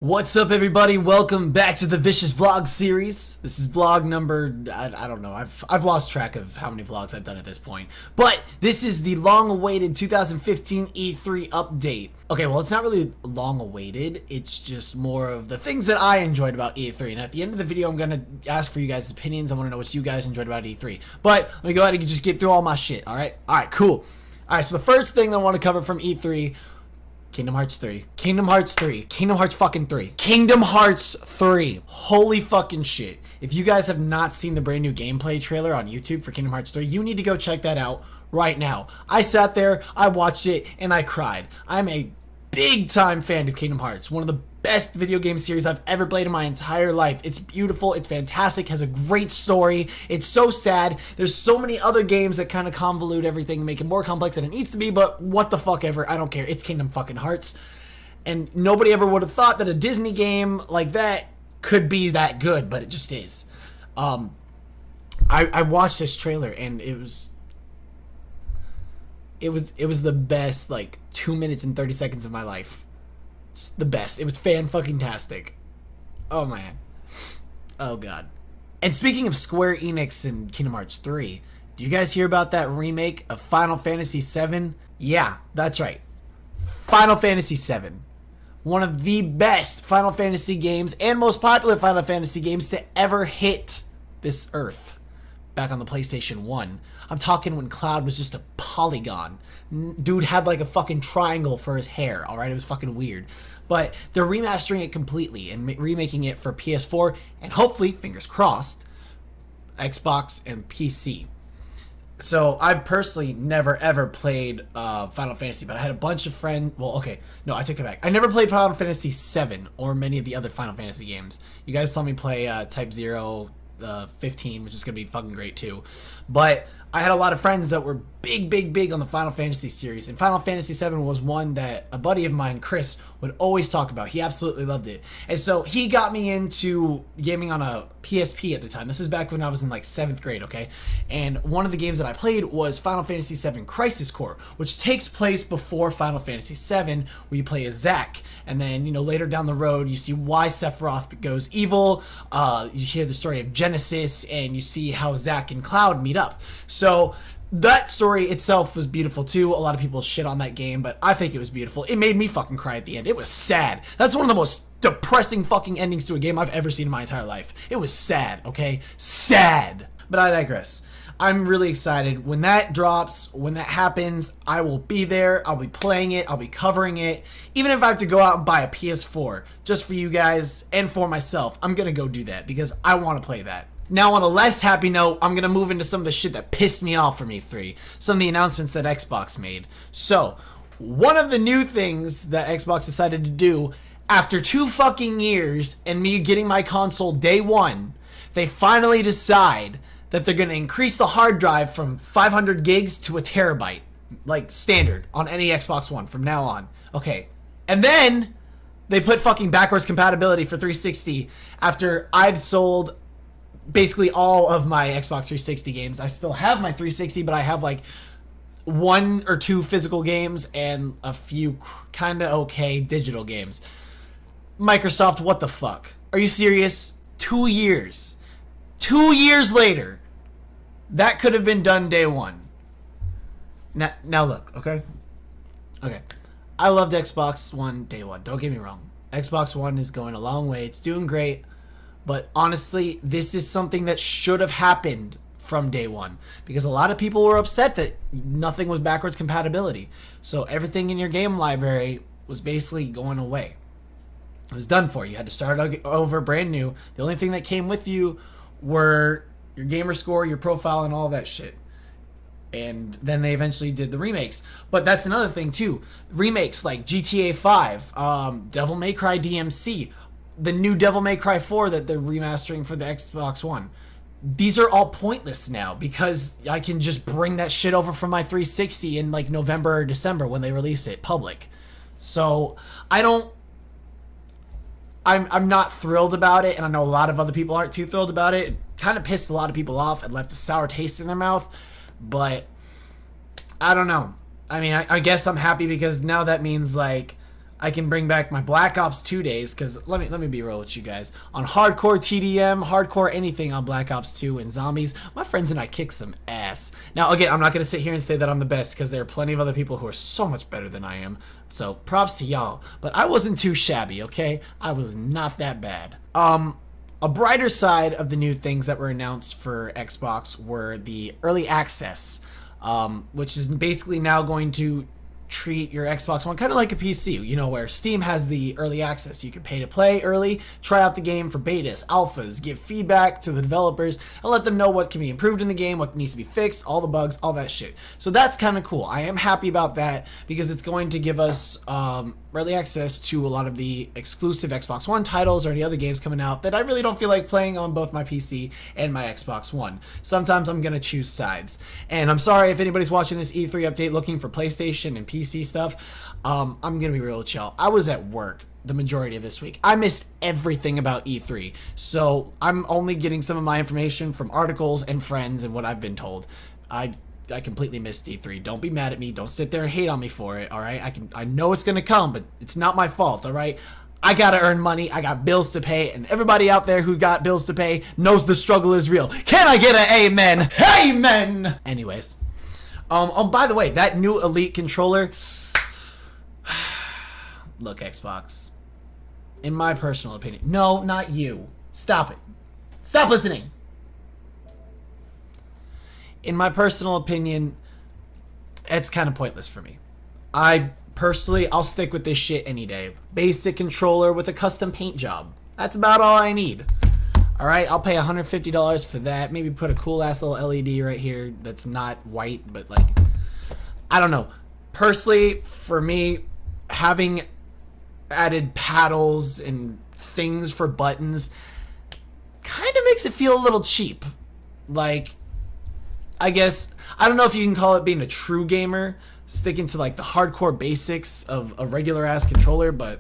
What's up, everybody? Welcome back to the Vicious Vlog series. This is vlog number, I don't know, I've lost track of how many vlogs I've done at this point. But this is the long-awaited 2015 E3 update. Okay, well, it's not really long-awaited, it's just more of the things that I enjoyed about E3. And at the end of the video, I'm gonna ask for you guys' opinions. I wanna know what you guys enjoyed about E3. But let me go ahead and just get through all my shit, alright? Alright, cool. Alright, so the first thing I want to cover from E3, Kingdom Hearts 3. Kingdom Hearts 3. Kingdom Hearts fucking 3. Kingdom Hearts 3. Holy fucking shit. If you guys have not seen the brand new gameplay trailer on YouTube for Kingdom Hearts 3, you need to go check that out right now. I sat there, I watched it, and I cried. I'm a big time fan of Kingdom Hearts. One of the best video game series I've ever played in my entire life. It's beautiful, it's fantastic, has a great story. It's so sad. There's so many other games that kind of convolute everything, make it more complex than it needs to be, but what the fuck ever. I don't care. It's Kingdom fucking Hearts. And nobody ever would have thought that a Disney game like that could be that good, but it just is. I watched this trailer and it was the best, like, 2 minutes and 30 seconds of my life. Just the best. It was fan-fucking-tastic. Oh, man. Oh, God. And speaking of Square Enix and Kingdom Hearts 3, do you guys hear about that remake of Final Fantasy VII? Yeah, that's right. Final Fantasy VII. One of the best Final Fantasy games and most popular Final Fantasy games to ever hit this earth. Back on the PlayStation 1. I'm talking when Cloud was just a polygon. Dude had like a fucking triangle for his hair, alright? It was fucking weird. But they're remastering it completely and remaking it for PS4 and hopefully, fingers crossed, Xbox and PC. So I've personally never ever played Final Fantasy, but I had a bunch of friends. Well, okay, no, I take that back. I never played Final Fantasy VII or many of the other Final Fantasy games. You guys saw me play Type 0, 15, which is gonna be fucking great too. But I had a lot of friends that were big on the Final Fantasy series, and Final Fantasy VII was one that a buddy of mine, Chris, would always talk about. He absolutely loved it. And so he got me into gaming on a PSP at the time. This was back when I was in like 7th grade, okay? And one of the games that I played was Final Fantasy VII Crisis Core, which takes place before Final Fantasy VII, where you play as Zack. And then, you know, later down the road, you see why Sephiroth goes evil. You hear the story of Genesis, and you see how Zack and Cloud meet up. So that story itself was beautiful too. A lot of people shit on that game, but I think it was beautiful. It made me fucking cry at the end. It was sad. That's one of the most depressing fucking endings to a game I've ever seen in my entire life. It was sad, okay? Sad. But I digress. I'm really excited. When that drops, when that happens, I will be there. I'll be playing it. I'll be covering it. Even if I have to go out and buy a PS4 just for you guys and for myself, I'm gonna go do that because I want to play that. Now, on a less happy note, I'm going to move into some of the shit that pissed me off from E3. Some of the announcements that Xbox made. So, one of the new things that Xbox decided to do, after 2 fucking years and me getting my console day one, they finally decide that they're going to increase the hard drive from 500 gigs to a terabyte. Like, standard on any Xbox One from now on. Okay. And then, they put fucking backwards compatibility for 360 after I'd sold basically all of my Xbox 360 games. I still have my 360, but I have like 1 or 2 physical games and a few kind of okay digital games. Microsoft, what the fuck? Are you serious? 2 years. 2 years later. That could have been done day one. Now look, okay? Okay. I loved Xbox One day one. Don't get me wrong. Xbox One is going a long way. It's doing great. But honestly, this is something that should have happened from day one because a lot of people were upset that nothing was backwards compatibility. So everything in your game library was basically going away. It was done for. You had to start over brand new. The only thing that came with you were your gamer score, your profile, and all that shit. And then they eventually did the remakes. But that's another thing too. Remakes like GTA 5, Devil May Cry DMC, the new Devil May Cry 4 that they're remastering for the Xbox One. These are all pointless now because I can just bring that shit over from my 360 in like November or December when they release it public. So I'm not thrilled about it, and I know a lot of other people aren't too thrilled about it. It kind of pissed a lot of people off and left a sour taste in their mouth, but I don't know. I mean, I guess I'm happy because now that means like I can bring back my Black Ops 2 days, because let me be real with you guys. On hardcore TDM, hardcore anything on Black Ops 2 and zombies, my friends and I kick some ass. Now, again, I'm not going to sit here and say that I'm the best, because there are plenty of other people who are so much better than I am. So, props to y'all. But I wasn't too shabby, okay? I was not that bad. A brighter side of the new things that were announced for Xbox were the early access, which is basically now going to treat your Xbox One kind of like a PC, you know, where Steam has the early access. You can pay to play early, try out the game for betas, alphas, give feedback to the developers, and let them know what can be improved in the game, what needs to be fixed, all the bugs, all that shit. So that's kind of cool. I am happy about that because it's going to give us early access to a lot of the exclusive Xbox One titles or any other games coming out that I really don't feel like playing on both my PC and my Xbox One. Sometimes I'm going to choose sides. And I'm sorry if anybody's watching this E3 update looking for PlayStation and PC stuff. I'm going to be real with y'all. I was at work the majority of this week. I missed everything about E3. So I'm only getting some of my information from articles and friends and what I've been told. I completely missed E3. Don't be mad at me. Don't sit there and hate on me for it, all right? I know it's going to come, but it's not my fault, all right? I got to earn money. I got bills to pay, and everybody out there who got bills to pay knows the struggle is real. Can I get an amen? Amen! Anyways. Oh, by the way, that new Elite controller... Look, Xbox. In my personal opinion... No, not you. Stop it. Stop listening! In my personal opinion, it's kind of pointless for me. I'll stick with this shit any day. Basic controller with a custom paint job. That's about all I need. Alright, I'll pay $150 for that. Maybe put a cool ass little LED right here that's not white, but like, I don't know. Personally, for me, having added paddles and things for buttons kind of makes it feel a little cheap. Like, I guess, I don't know if you can call it being a true gamer, sticking to like the hardcore basics of a regular ass controller, but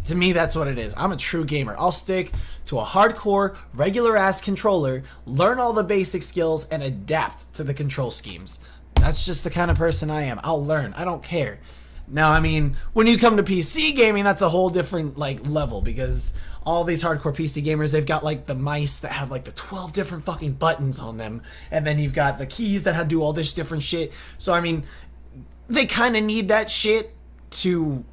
to me that's what it is. I'm a true gamer. I'll stick to a hardcore, regular ass controller, learn all the basic skills, and adapt to the control schemes. That's just the kind of person I am. I'll learn. I don't care. Now, I mean, when you come to PC gaming, that's a whole different like level, because all these hardcore PC gamers, they've got like the mice that have like the 12 different fucking buttons on them, and then you've got the keys that do all this different shit. So I mean, they kind of need that shit to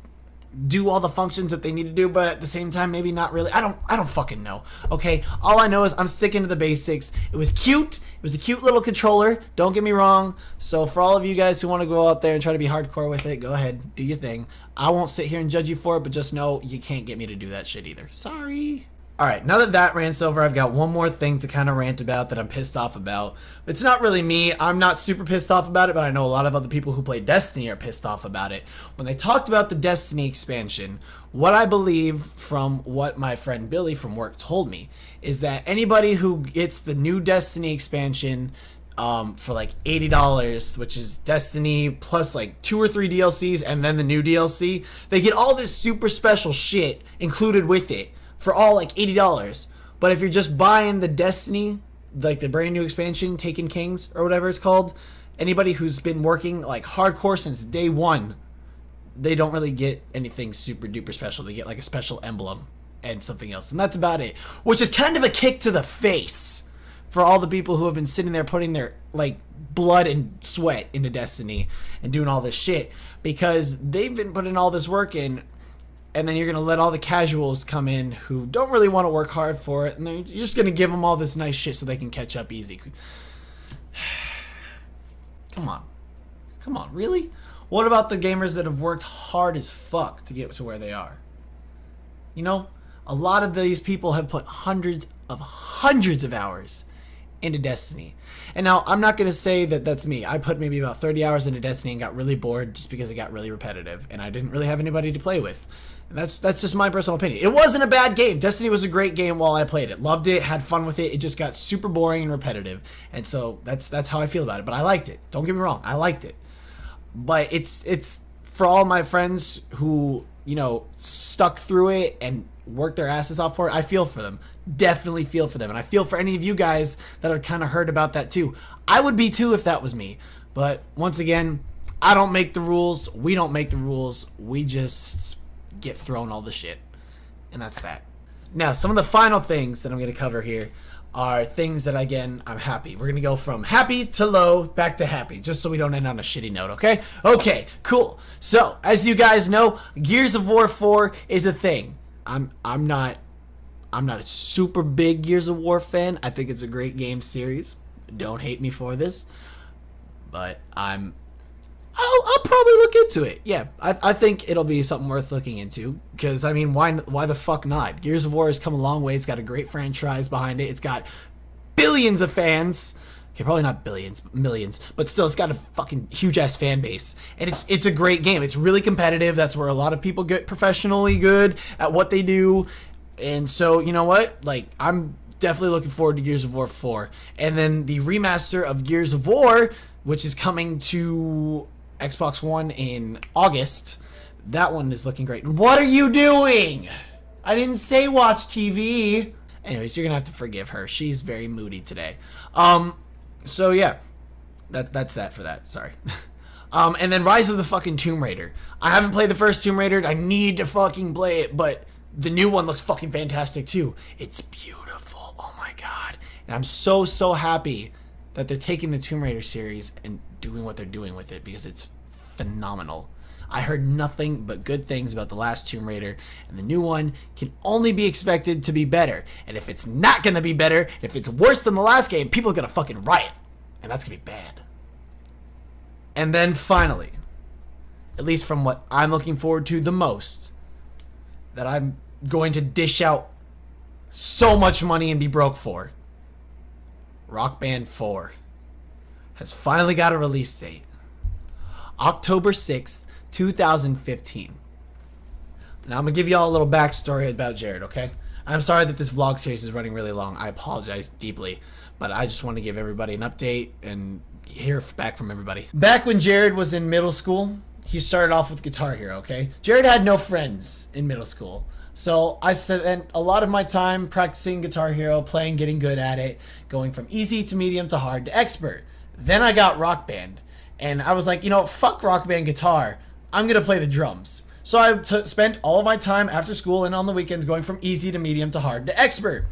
do all the functions that they need to do, but at the same time, maybe not really. I don't fucking know. Okay, all I know is I'm sticking to the basics. It was cute. It was a cute little controller. Don't get me wrong. So for all of you guys who want to go out there and try to be hardcore with it, go ahead, do your thing. I won't sit here and judge you for it, but just know you can't get me to do that shit either. Sorry. Alright, now that rant's over, I've got one more thing to kind of rant about that I'm pissed off about. It's not really me. I'm not super pissed off about it, but I know a lot of other people who play Destiny are pissed off about it. When they talked about the Destiny expansion, what I believe from what my friend Billy from work told me is that anybody who gets the new Destiny expansion for like $80, which is Destiny plus like 2 or 3 DLCs and then the new DLC, they get all this super special shit included with it for all like $80. But if you're just buying the Destiny, like the brand new expansion, Taken Kings or whatever it's called, anybody who's been working like hardcore since day one, they don't really get anything super duper special. They get like a special emblem and something else, and that's about it, which is kind of a kick to the face for all the people who have been sitting there putting their like blood and sweat into Destiny and doing all this shit, because they've been putting all this work in. And then you're going to let all the casuals come in who don't really want to work hard for it. And you're just going to give them all this nice shit so they can catch up easy. Come on. Come on, really? What about the gamers that have worked hard as fuck to get to where they are? You know, a lot of these people have put hundreds of hours into Destiny. And now, I'm not going to say that that's me. I put maybe about 30 hours into Destiny and got really bored just because it got really repetitive. And I didn't really have anybody to play with. That's just my personal opinion. It wasn't a bad game. Destiny was a great game while I played it. Loved it, had fun with it. It just got super boring and repetitive. And so that's how I feel about it. But I liked it. Don't get me wrong. I liked it. But it's for all my friends who, you know, stuck through it and worked their asses off for it. I feel for them. Definitely feel for them. And I feel for any of you guys that are kind of hurt about that too. I would be too if that was me. But once again, I don't make the rules. We don't make the rules. We just get thrown all the shit. And that's that. Now, some of the final things that I'm going to cover here are things that, again, I'm happy. We're going to go from happy to low, back to happy, just so we don't end on a shitty note, okay? Okay, cool. So, as you guys know, Gears of War 4 is a thing. I'm not a super big Gears of War fan. I think it's a great game series. Don't hate me for this. But I'll probably look into it. Yeah, I think it'll be something worth looking into. Because, I mean, why the fuck not? Gears of War has come a long way. It's got a great franchise behind it. It's got billions of fans. Okay, probably not billions, but millions. But still, it's got a fucking huge-ass fan base. And it's a great game. It's really competitive. That's where a lot of people get professionally good at what they do. And so, you know what? Like, I'm definitely looking forward to Gears of War 4. And then the remaster of Gears of War, which is coming to Xbox One in August. That one is looking great. What are you doing? I didn't say watch TV. Anyways, you're gonna have to forgive her. She's very moody today. So yeah, that's that for that. Sorry. And then Rise of the fucking Tomb Raider. I haven't played the first Tomb Raider. I need to fucking play it, but the new one looks fucking fantastic too. It's beautiful. Oh my god. And I'm so happy that they're taking the Tomb Raider series and doing what they're doing with it, because it's phenomenal. I heard nothing but good things about the last Tomb Raider, and the new one can only be expected to be better. And if it's not gonna be better, if it's worse than the last game, people are gonna fucking riot. And that's gonna be bad. And then finally, at least from what I'm looking forward to the most, that I'm going to dish out so much money and be broke for, Rock Band 4 has finally got a release date. October 6th, 2015. Now I'm going to give you all a little backstory about Jared, okay? I'm sorry that this vlog series is running really long. I apologize deeply, but I just want to give everybody an update and hear back from everybody. Back when Jared was in middle school, he started off with Guitar Hero, okay? Jared had no friends in middle school. So I spent a lot of my time practicing Guitar Hero, playing, getting good at it, going from easy to medium to hard to expert. Then I got Rock Band, and I was like, you know, fuck Rock Band guitar. I'm going to play the drums. So I spent all of my time after school and on the weekends going from easy to medium to hard to expert.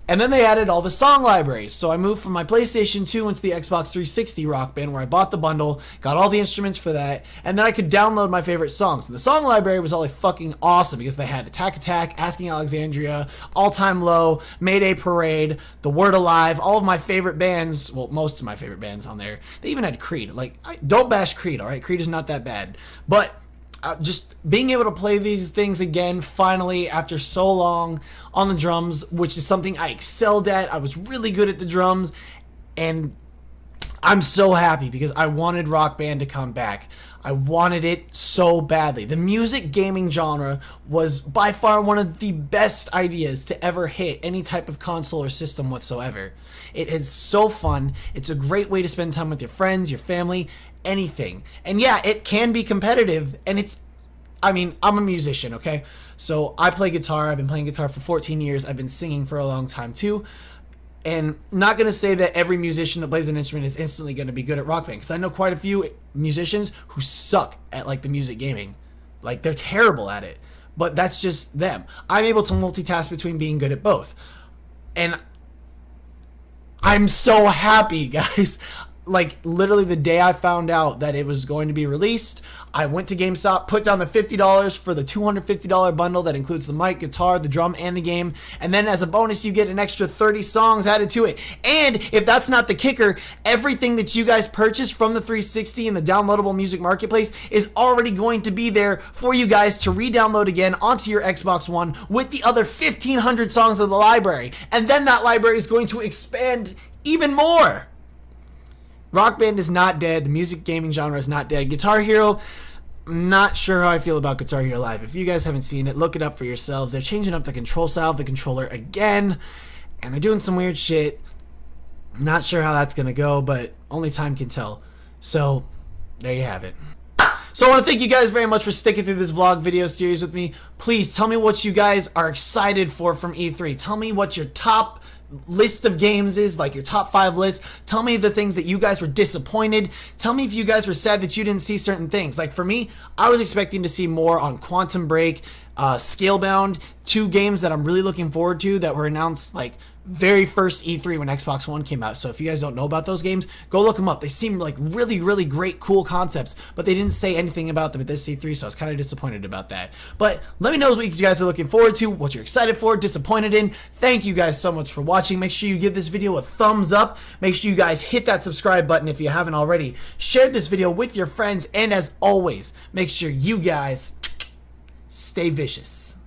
And then they added all the song libraries. So I moved from my PlayStation 2 into the Xbox 360 Rock Band, where I bought the bundle, got all the instruments for that, and then I could download my favorite songs. And the song library was all like fucking awesome, because they had Attack Attack, Asking Alexandria, All Time Low, Mayday Parade, The Word Alive, all of my favorite bands, well, most of my favorite bands on there. They even had Creed. Like, don't bash Creed, alright? Creed is not that bad. But just being able to play these things again, finally, after so long on the drums, which is something I excelled at. I was really good at the drums, and I'm so happy because I wanted Rock Band to come back. I wanted it so badly. The music gaming genre was by far one of the best ideas to ever hit any type of console or system whatsoever. It is so fun. It's a great way to spend time with your friends, your family, anything. And yeah, it can be competitive, and I'm a musician, okay? So I play guitar. I've been playing guitar for 14 years. I've been singing for a long time too. And not going to say that every musician that plays an instrument is instantly going to be good at Rock Band, because I know quite a few musicians who suck at like the music gaming. Like, they're terrible at it. But that's just them. I'm able to multitask between being good at both. And I'm so happy, guys. Like, literally the day I found out that it was going to be released, I went to GameStop, put down the $50 for the $250 bundle that includes the mic, guitar, the drum, and the game. And then as a bonus, you get an extra 30 songs added to it. And if that's not the kicker, everything that you guys purchase from the 360 and the downloadable music marketplace is already going to be there for you guys to re-download again onto your Xbox One with the other 1,500 songs of the library. And then that library is going to expand even more. Rock Band is not dead. The music gaming genre is not dead. Guitar Hero, I'm not sure how I feel about Guitar Hero Live. If you guys haven't seen it, look it up for yourselves. They're changing up the control style of the controller again, and they're doing some weird shit. Not sure how that's going to go, but only time can tell. So, there you have it. So I want to thank you guys very much for sticking through this vlog video series with me. Please tell me what you guys are excited for from E3. Tell me what your top list of games is, like your top 5 list. Tell me the things that you guys were disappointed. Tell me if you guys were sad that you didn't see certain things. Like for me, I was expecting to see more on Quantum Break, Scalebound, 2 games that I'm really looking forward to that were announced like very first E3 when Xbox One came out. So if you guys don't know about those games, go look them up. They seem like really, really great, cool concepts, but they didn't say anything about them at this E3, so I was kind of disappointed about that. But let me know what you guys are looking forward to, what you're excited for, disappointed in. Thank you guys so much for watching. Make sure you give this video a thumbs up. Make sure you guys hit that subscribe button if you haven't already. Share this video with your friends, and as always, make sure you guys stay vicious.